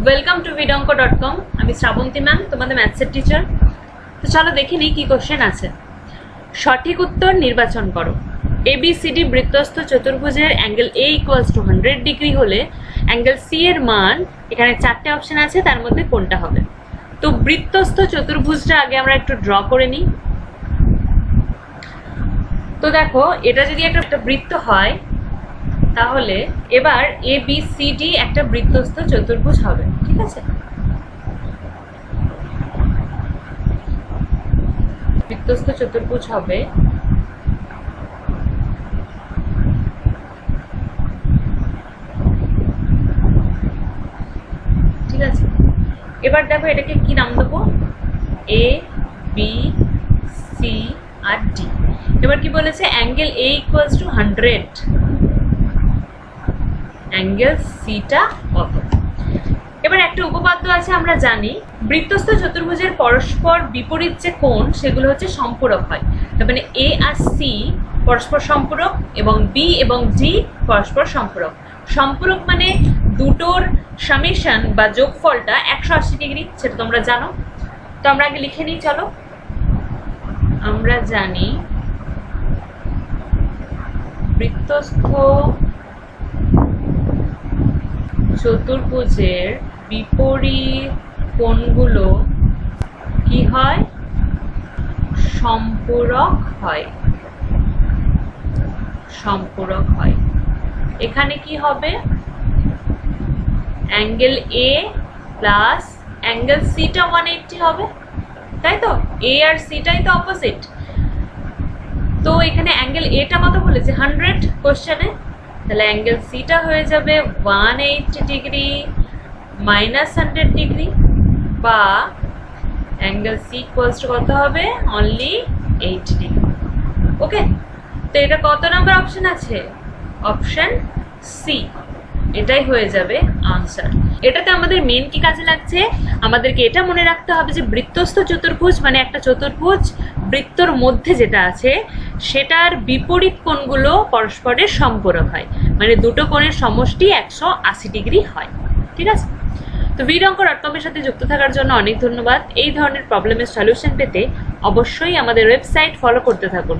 Welcome to vidonko.com। আমি Srabanti ma'am, তোমাদের ম্যাথসের teacher. তো চলো দেখে নিই কি কোশ্চেন আছে। সঠিক উত্তর নির্বাচন করো। ABCD বৃত্তস্থ চতুর্ভুজের অ্যাঙ্গেল A = 100 ডিগ্রি হলে অ্যাঙ্গেল C এর মান, এখানে চারটে অপশন আছে, তার মধ্যে কোনটা হবে? তো বৃত্তস্থ চতুর্ভুজটা আগে আমরা একটু ড্র করে নিই। তো দেখো, এটা যদি একটা বৃত্ত হয় তাহলে এবার ABCD একটা বৃত্তস্থ চতুর্ভুজ হবে, ঠিক আছে? বৃত্তস্থ চতুর্ভুজ হবে। ঠিক আছে, এবার দেখো এটাকে কি নাম দেবো? A B C R D। এবার কি বলেছে? অ্যাঙ্গেল A = 100, অ্যাঙ্গেল সিটা কত? এবার একটা উপপাদ্য আছে, আমরা জানি বৃত্তস্থ চতুর্ভুজের পরস্পর বিপরীত যে কোণ সেগুলো হচ্ছে সম্পূরক হয়। তার মানে A আর C পরস্পর সম্পূরক এবং B এবং D পরস্পর সম্পূরক। সম্পূরক মানে দুটোর সামেশন বা যোগফলটা 180 ডিগ্রি, সেটা তোমরা জানো। তো আমরা আগে লিখে নিই, চলো। আমরা জানি বৃত্তস্থ চতুর্ভুজের বিপরীত কোণগুলো কি হয়? সম্পূরক হয়। সম্পূরক হয়। এখানে কি হবে? অ্যাঙ্গেল A প্লাস অ্যাঙ্গেল সিটা 180 হবে, তাই তো? A আর সিটাই তো অপোজিট। তো এখানে অ্যাঙ্গেল Aটা কত বলেছে? 100 কোশ্চেনে। তাহলে অ্যাঙ্গেল সিটা হয়ে যাবে 180 ডিগ্রি মাইনাস 100 ডিগ্রি, বা অ্যাঙ্গেল সি ইকুয়ালস টু কত হবে? Only 80 degree. ওকে, তো এটা কত নাম্বার অপশন আছে? অপশন সি, এটাই হয়ে যাবে আনসার। এটাতে আমাদের মেন কি কাজে লাগছে? আমাদেরকে এটা মনে রাখতে হবে যে বৃত্তস্থ চতুর্ভুজ মানে একটা চতুর্ভুজ বৃত্তর মধ্যে যেটা আছে সেটার বিপরীত কোণগুলো পরস্পরের সম্পূরক হয়, মানে দুটো কোণের সমষ্টি 180 ডিগ্রি হয়। ঠিক আছে? তো vidonko.com এর সাথে যুক্ত থাকার জন্য অনেক ধন্যবাদ। এই ধরনের প্রবলেমের সলিউশন পেতে অবশ্যই আমাদের ওয়েবসাইট ফলো করতে থাকুন।